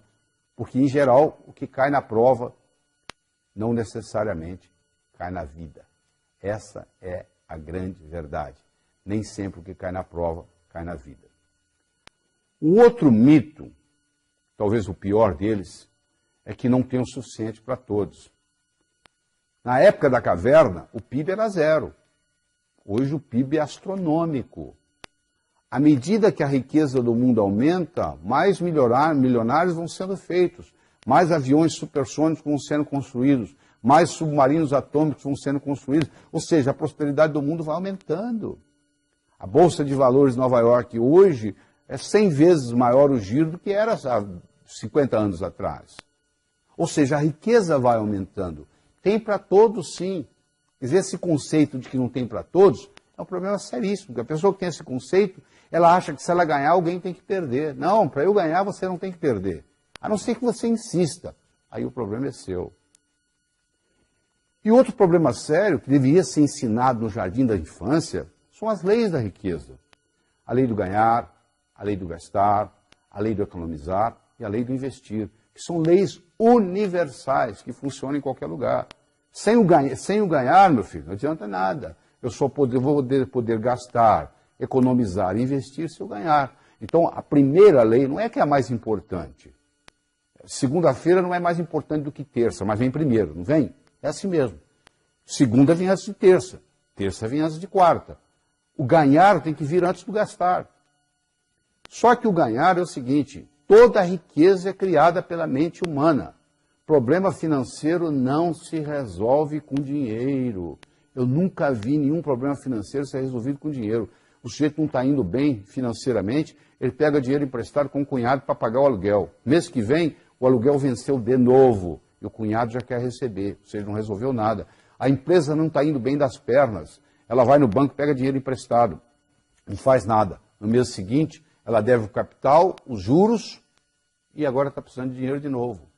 [SPEAKER 1] Porque em geral, o que cai na prova não necessariamente cai na vida. Essa é a grande verdade. Nem sempre o que cai na prova cai na vida. O outro mito, talvez o pior deles, é que não tem o suficiente para todos. Na época da caverna, o PIB era 0. Hoje o PIB é astronômico. À medida que a riqueza do mundo aumenta, mais milionários vão sendo feitos, mais aviões supersônicos vão sendo construídos, mais submarinos atômicos vão sendo construídos, ou seja, a prosperidade do mundo vai aumentando. A Bolsa de Valores de Nova York hoje é 100 vezes maior o giro do que era há 50 anos atrás. Ou seja, a riqueza vai aumentando. Tem para todos, sim. Quer dizer, esse conceito de que não tem para todos é um problema seríssimo, porque a pessoa que tem esse conceito, ela acha que se ela ganhar, alguém tem que perder. Não, para eu ganhar, você não tem que perder. A não ser que você insista. Aí o problema é seu. E outro problema sério, que deveria ser ensinado no jardim da infância, são as leis da riqueza. A lei do ganhar, a lei do gastar, a lei do economizar e a lei do investir, que são leis universais, que funcionam em qualquer lugar. Sem o ganhar, meu filho, não adianta nada. Eu só vou poder gastar, economizar e investir se eu ganhar. Então, a primeira lei não é que é a mais importante. Segunda-feira não é mais importante do que terça, mas vem primeiro, não vem? É assim mesmo. Segunda vem antes de terça, terça vem antes de quarta. O ganhar tem que vir antes do gastar. Só que o ganhar é o seguinte, toda a riqueza é criada pela mente humana. Problema financeiro não se resolve com dinheiro. Eu nunca vi nenhum problema financeiro ser resolvido com dinheiro. O sujeito não está indo bem financeiramente, ele pega dinheiro emprestado com o cunhado para pagar o aluguel. Mês que vem, o aluguel venceu de novo e o cunhado já quer receber, ou seja, não resolveu nada. A empresa não está indo bem das pernas, ela vai no banco, pega dinheiro emprestado, não faz nada. No mês seguinte, ela deve o capital, os juros e agora está precisando de dinheiro de novo.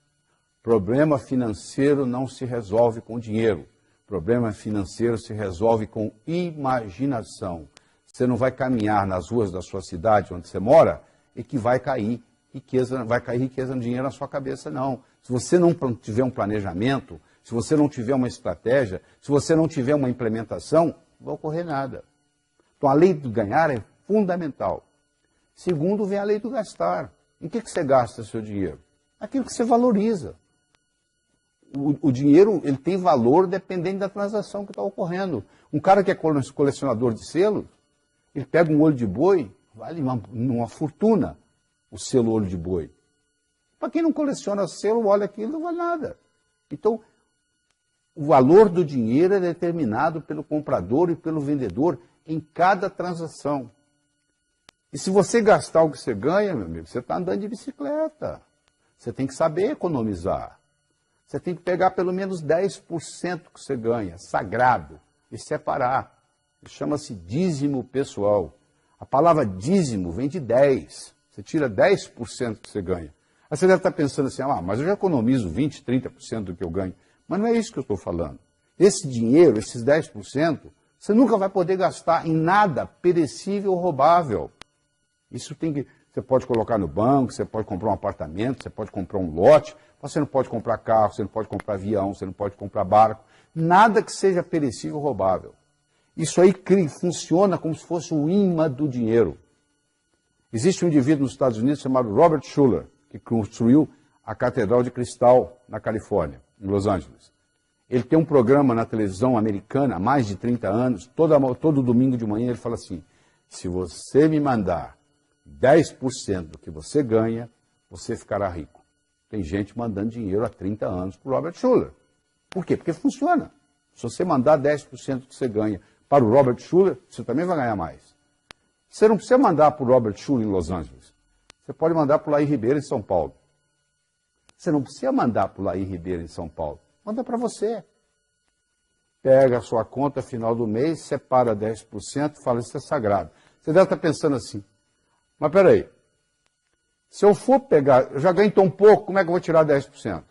[SPEAKER 1] Problema financeiro não se resolve com dinheiro. Problema financeiro se resolve com imaginação. Você não vai caminhar nas ruas da sua cidade onde você mora e que vai cair riqueza no dinheiro na sua cabeça, não. Se você não tiver um planejamento, se você não tiver uma estratégia, se você não tiver uma implementação, não vai ocorrer nada. Então a lei do ganhar é fundamental. Segundo, vem a lei do gastar. Em que você gasta seu dinheiro? Aquilo que você valoriza. O dinheiro ele tem valor dependendo da transação que está ocorrendo. Um cara que é colecionador de selos, ele pega um olho de boi, vale uma fortuna o selo olho de boi. Para quem não coleciona selo, olha aquilo, não vale nada. Então, o valor do dinheiro é determinado pelo comprador e pelo vendedor em cada transação. E se você gastar o que você ganha, meu amigo, você está andando de bicicleta. Você tem que saber economizar. Você tem que pegar pelo menos 10% que você ganha, sagrado, e separar. Chama-se dízimo pessoal. A palavra dízimo vem de 10. Você tira 10% que você ganha. Aí você deve estar pensando assim, mas eu já economizo 20%, 30% do que eu ganho. Mas não é isso que eu estou falando. Esse dinheiro, esses 10%, você nunca vai poder gastar em nada perecível ou roubável. Isso tem que... Você pode colocar no banco, você pode comprar um apartamento, você pode comprar um lote, você não pode comprar carro, você não pode comprar avião, você não pode comprar barco. Nada que seja perecível ou roubável. Isso aí funciona como se fosse o imã do dinheiro. Existe um indivíduo nos Estados Unidos chamado Robert Schuller, que construiu a Catedral de Cristal na Califórnia, em Los Angeles. Ele tem um programa na televisão americana há mais de 30 anos, todo domingo de manhã ele fala assim, se você me mandar 10% do que você ganha, você ficará rico. Tem gente mandando dinheiro há 30 anos para o Robert Schuller. Por quê? Porque funciona. Se você mandar 10% do que você ganha para o Robert Schuller, você também vai ganhar mais. Você não precisa mandar para o Robert Schuller em Los Angeles. Você pode mandar para o Laí Ribeiro em São Paulo. Você não precisa mandar para o Laí Ribeiro em São Paulo. Manda para você. Pega a sua conta final do mês, separa 10% e fala, isso é sagrado. Você deve estar pensando assim, mas peraí, se eu for pegar, eu já ganho tão pouco, como é que eu vou tirar 10%?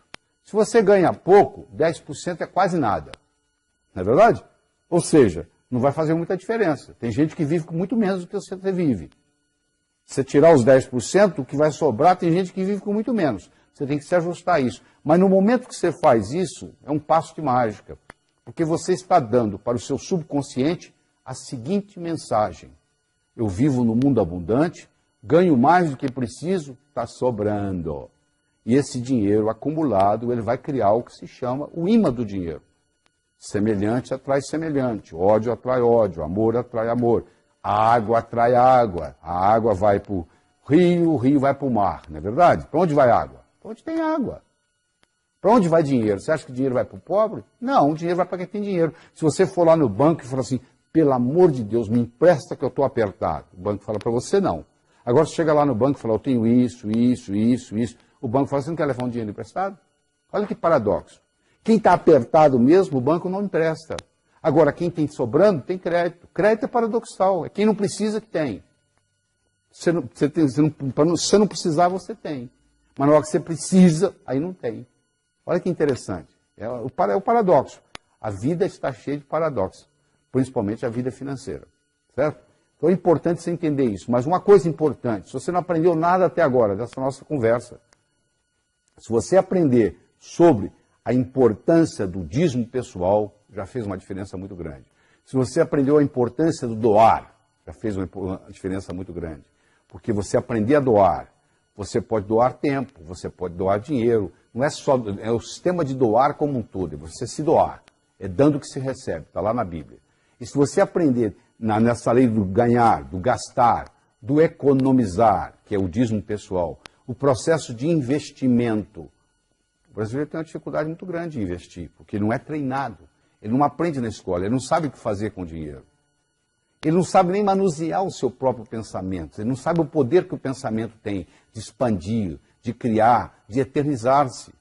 [SPEAKER 1] Se você ganha pouco, 10% é quase nada. Não é verdade? Ou seja, não vai fazer muita diferença. Tem gente que vive com muito menos do que você vive. Se você tirar os 10%, o que vai sobrar, tem gente que vive com muito menos. Você tem que se ajustar a isso. Mas no momento que você faz isso, é um passo de mágica. Porque você está dando para o seu subconsciente a seguinte mensagem. Eu vivo no mundo abundante, ganho mais do que preciso, está sobrando. E esse dinheiro acumulado, ele vai criar o que se chama o imã do dinheiro. Semelhante atrai semelhante, ódio atrai ódio, amor atrai amor, a água atrai água vai para o rio vai para o mar, não é verdade? Para onde vai água? Para onde tem água. Para onde vai dinheiro? Você acha que o dinheiro vai para o pobre? Não, o dinheiro vai para quem tem dinheiro. Se você for lá no banco e falar assim, pelo amor de Deus, me empresta que eu estou apertado. O banco fala para você, não. Agora você chega lá no banco e fala, eu tenho isso. O banco fala, você não quer levar um dinheiro emprestado? Olha que paradoxo. Quem está apertado mesmo, o banco não empresta. Agora, quem tem sobrando, tem crédito. Crédito é paradoxal. É quem não precisa que tem. Você não precisar, você tem. Mas na hora que você precisa, aí não tem. Olha que interessante. É o paradoxo. A vida está cheia de paradoxos. Principalmente a vida financeira. Certo? Então é importante você entender isso. Mas uma coisa importante, se você não aprendeu nada até agora dessa nossa conversa, se você aprender sobre a importância do dízimo pessoal, já fez uma diferença muito grande. Se você aprendeu a importância do doar, já fez uma diferença muito grande. Porque você aprender a doar, você pode doar tempo, você pode doar dinheiro. Não é só, é o sistema de doar como um todo, é você se doar. É dando que se recebe, está lá na Bíblia. E se você aprender nessa lei do ganhar, do gastar, do economizar, que é o dízimo pessoal, o processo de investimento, o brasileiro tem uma dificuldade muito grande em investir, porque ele não é treinado, ele não aprende na escola, ele não sabe o que fazer com o dinheiro. Ele não sabe nem manusear o seu próprio pensamento, ele não sabe o poder que o pensamento tem de expandir, de criar, de eternizar-se.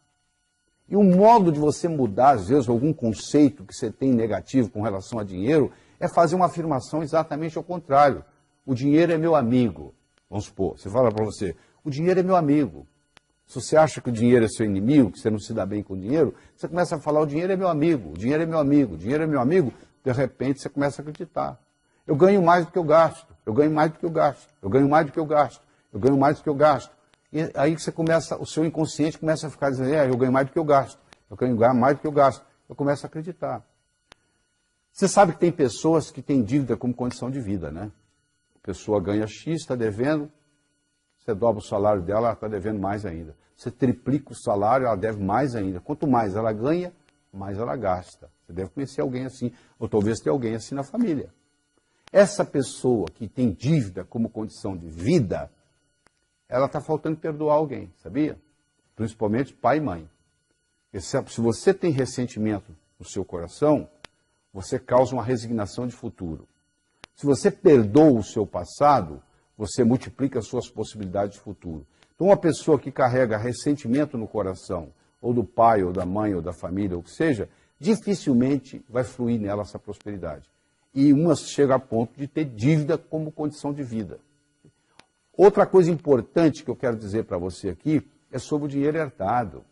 [SPEAKER 1] E o modo de você mudar, às vezes, algum conceito que você tem negativo com relação a dinheiro, é fazer uma afirmação exatamente ao contrário. O dinheiro é meu amigo. Vamos supor, você fala para você, o dinheiro é meu amigo. Se você acha que o dinheiro é seu inimigo, que você não se dá bem com o dinheiro, você começa a falar, o dinheiro é meu amigo, o dinheiro é meu amigo, o dinheiro é meu amigo, de repente você começa a acreditar. Eu ganho mais do que eu gasto, eu ganho mais do que eu gasto, eu ganho mais do que eu gasto, eu ganho mais do que eu gasto. E aí você começa, o seu inconsciente começa a ficar dizendo, eu ganho mais do que eu gasto, eu ganho mais do que eu gasto. Eu começo a acreditar. Você sabe que tem pessoas que têm dívida como condição de vida, né? A pessoa ganha X, está devendo, você dobra o salário dela, ela está devendo mais ainda. Você triplica o salário, ela deve mais ainda. Quanto mais ela ganha, mais ela gasta. Você deve conhecer alguém assim, ou talvez ter alguém assim na família. Essa pessoa que tem dívida como condição de vida, ela está faltando perdoar alguém, sabia? Principalmente pai e mãe. Se você tem ressentimento no seu coração, você causa uma resignação de futuro. Se você perdoa o seu passado, você multiplica as suas possibilidades de futuro. Então, uma pessoa que carrega ressentimento no coração ou do pai, ou da mãe, ou da família, ou o que seja, dificilmente vai fluir nela essa prosperidade. E umas chegam a ponto de ter dívida como condição de vida. Outra coisa importante que eu quero dizer para você aqui é sobre o dinheiro herdado.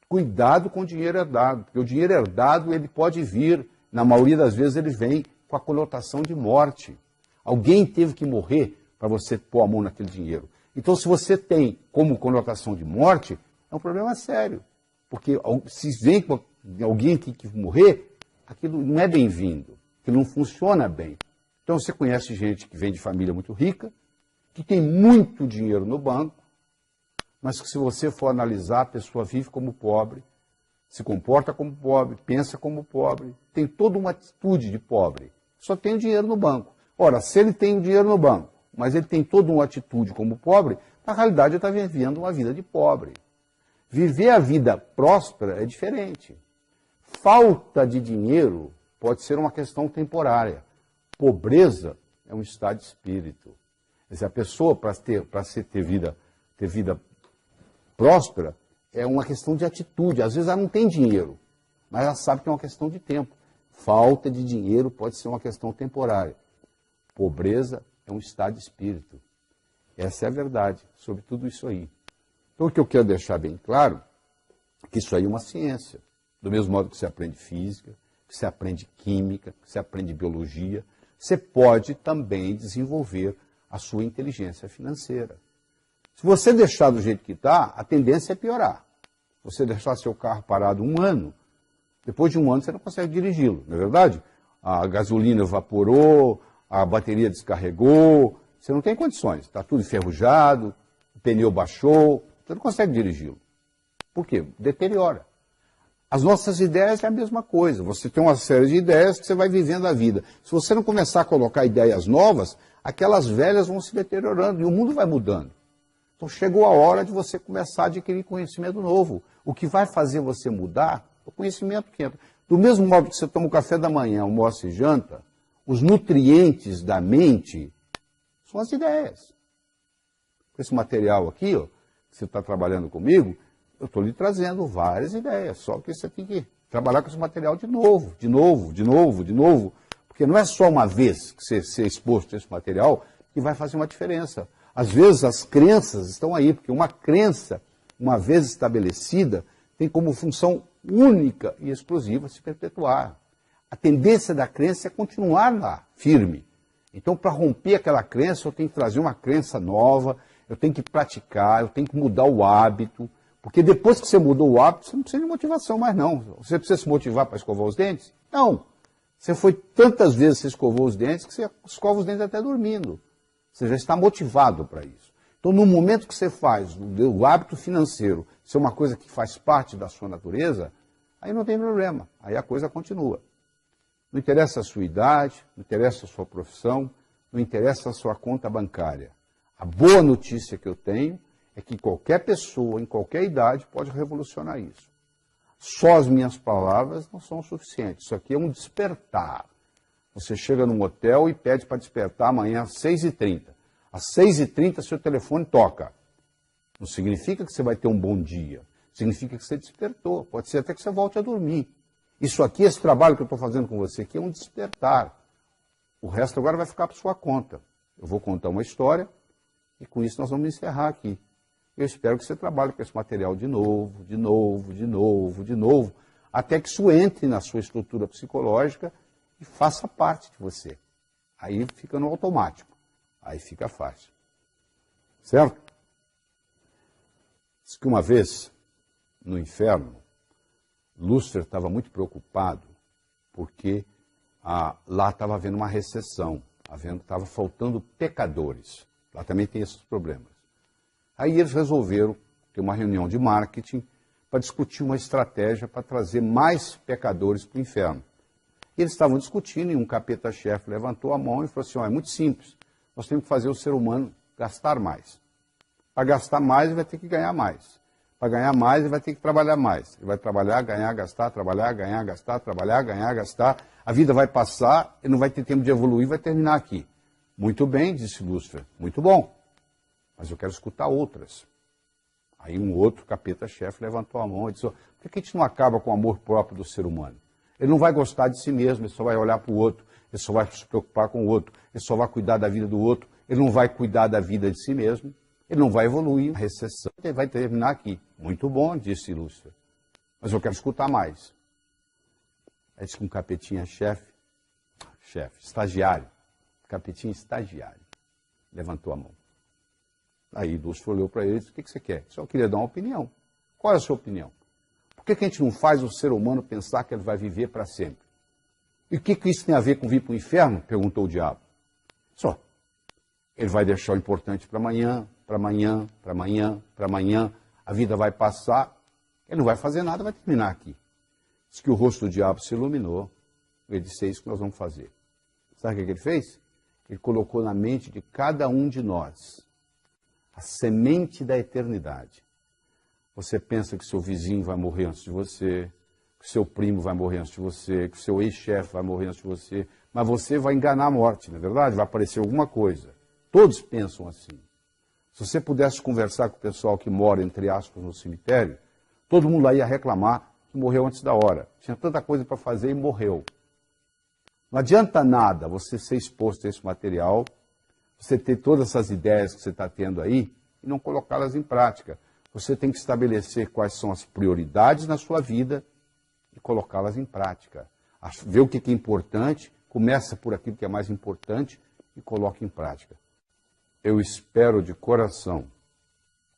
[SPEAKER 1] Cuidado com o dinheiro herdado, porque o dinheiro herdado ele pode vir, na maioria das vezes ele vem com a conotação de morte. Alguém teve que morrer para você pôr a mão naquele dinheiro. Então, se você tem como conotação de morte, é um problema sério. Porque se vem com alguém que morrer, aquilo não é bem-vindo, aquilo não funciona bem. Então, você conhece gente que vem de família muito rica, que tem muito dinheiro no banco, mas que se você for analisar, a pessoa vive como pobre, se comporta como pobre, pensa como pobre, tem toda uma atitude de pobre, só tem o dinheiro no banco. Ora, se ele tem o dinheiro no banco, mas ele tem toda uma atitude como pobre, na realidade ele está vivendo uma vida de pobre. Viver a vida próspera é diferente. Falta de dinheiro pode ser uma questão temporária. Pobreza é um estado de espírito. Quer dizer, a pessoa, para ter vida próspera, é uma questão de atitude. Às vezes ela não tem dinheiro, mas ela sabe que é uma questão de tempo. Falta de dinheiro pode ser uma questão temporária. Pobreza é um estado de espírito. Essa é a verdade sobre tudo isso aí. Então, o que eu quero deixar bem claro é que isso aí é uma ciência. Do mesmo modo que você aprende física, que você aprende química, que você aprende biologia, você pode também desenvolver a sua inteligência financeira. Se você deixar do jeito que está, a tendência é piorar. Se você deixar seu carro parado um ano, depois de um ano você não consegue dirigi-lo, não é verdade? A gasolina evaporou, a bateria descarregou, você não tem condições, está tudo enferrujado, o pneu baixou, você não consegue dirigi-lo. Por quê? Deteriora. As nossas ideias é a mesma coisa, você tem uma série de ideias que você vai vivendo a vida. Se você não começar a colocar ideias novas, aquelas velhas vão se deteriorando e o mundo vai mudando. Então chegou a hora de você começar a adquirir conhecimento novo. O que vai fazer você mudar é o conhecimento que entra. Do mesmo modo que você toma o café da manhã, almoça e janta, os nutrientes da mente são as ideias. Com esse material aqui, ó, que você está trabalhando comigo, eu estou lhe trazendo várias ideias, só que você tem que trabalhar com esse material de novo, de novo, de novo, de novo, porque não é só uma vez que você ser exposto a esse material que vai fazer uma diferença. Às vezes as crenças estão aí, porque uma crença, uma vez estabelecida, tem como função única e exclusiva se perpetuar. A tendência da crença é continuar lá, firme. Então, para romper aquela crença, eu tenho que trazer uma crença nova, eu tenho que praticar, eu tenho que mudar o hábito, porque depois que você mudou o hábito, você não precisa de motivação mais não. Você precisa se motivar para escovar os dentes? Não. Você foi tantas vezes que você escovou os dentes que você escova os dentes até dormindo. Você já está motivado para isso. Então, no momento que você faz o hábito financeiro ser uma coisa que faz parte da sua natureza, aí não tem problema, aí a coisa continua. Não interessa a sua idade, não interessa a sua profissão, não interessa a sua conta bancária. A boa notícia que eu tenho é que qualquer pessoa, em qualquer idade, pode revolucionar isso. Só as minhas palavras não são suficientes. Isso aqui é um despertar. Você chega num hotel e pede para despertar amanhã às 6h30. Às 6h30 seu telefone toca. Não significa que você vai ter um bom dia. Significa que você despertou. Pode ser até que você volte a dormir. Isso aqui, esse trabalho que eu estou fazendo com você aqui é um despertar. O resto agora vai ficar por sua conta. Eu vou contar uma história e com isso nós vamos encerrar aqui. Eu espero que você trabalhe com esse material de novo, de novo, de novo, de novo, até que isso entre na sua estrutura psicológica e faça parte de você. Aí fica no automático. Aí fica fácil. Certo? Diz que uma vez, no inferno, Lúcifer estava muito preocupado porque lá estava havendo uma recessão, estava faltando pecadores. Lá também tem esses problemas. Aí eles resolveram ter uma reunião de marketing para discutir uma estratégia para trazer mais pecadores para o inferno. E eles estavam discutindo e um capeta-chefe levantou a mão e falou assim, é muito simples, nós temos que fazer o ser humano gastar mais. Para gastar mais, ele vai ter que ganhar mais. Para ganhar mais, ele vai ter que trabalhar mais. Ele vai trabalhar, ganhar, gastar, trabalhar, ganhar, gastar, trabalhar, ganhar, gastar. A vida vai passar, ele não vai ter tempo de evoluir, vai terminar aqui. Muito bem, disse Lúcifer, muito bom. Mas eu quero escutar outras. Aí um outro capeta-chefe levantou a mão e disse, por que a gente não acaba com o amor próprio do ser humano? Ele não vai gostar de si mesmo, ele só vai olhar para o outro, ele só vai se preocupar com o outro, ele só vai cuidar da vida do outro, ele não vai cuidar da vida de si mesmo, ele não vai evoluir, a recessão vai terminar aqui. Muito bom, disse Lúcifer, mas eu quero escutar mais. Aí disse que um capetinha-chefe, estagiário, capetinha estagiário, levantou a mão. Aí Lúcifer olhou para ele e disse, o que você quer? Só queria dar uma opinião. Qual é a sua opinião? Por que a gente não faz o ser humano pensar que ele vai viver para sempre? E o que isso tem a ver com vir para o inferno? Perguntou o diabo. Só. Ele vai deixar o importante para amanhã, para amanhã, para amanhã, para amanhã. A vida vai passar, ele não vai fazer nada, vai terminar aqui. Diz que o rosto do diabo se iluminou. Ele disse, é isso que nós vamos fazer. Sabe o que ele fez? Ele colocou na mente de cada um de nós a semente da eternidade. Você pensa que seu vizinho vai morrer antes de você, que seu primo vai morrer antes de você, que seu ex-chefe vai morrer antes de você, mas você vai enganar a morte, não é verdade? Vai aparecer alguma coisa. Todos pensam assim. Se você pudesse conversar com o pessoal que mora, entre aspas, no cemitério, todo mundo lá ia reclamar que morreu antes da hora. Tinha tanta coisa para fazer e morreu. Não adianta nada você ser exposto a esse material, você ter todas essas ideias que você está tendo aí e não colocá-las em prática. Você tem que estabelecer quais são as prioridades na sua vida e colocá-las em prática. Ver o que é importante, começa por aquilo que é mais importante e coloque em prática. Eu espero de coração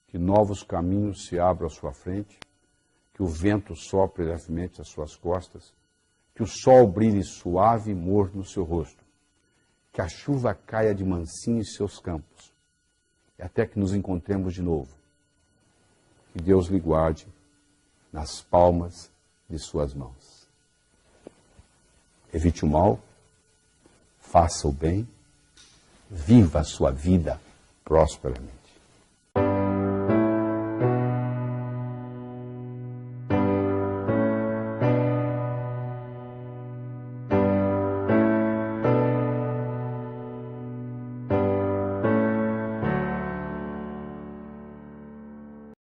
[SPEAKER 1] que novos caminhos se abram à sua frente, que o vento sopre levemente às suas costas, que o sol brilhe suave e morno no seu rosto, que a chuva caia de mansinho em seus campos, e até que nos encontremos de novo. Que Deus lhe guarde nas palmas de suas mãos. Evite o mal, faça o bem, viva a sua vida prosperamente.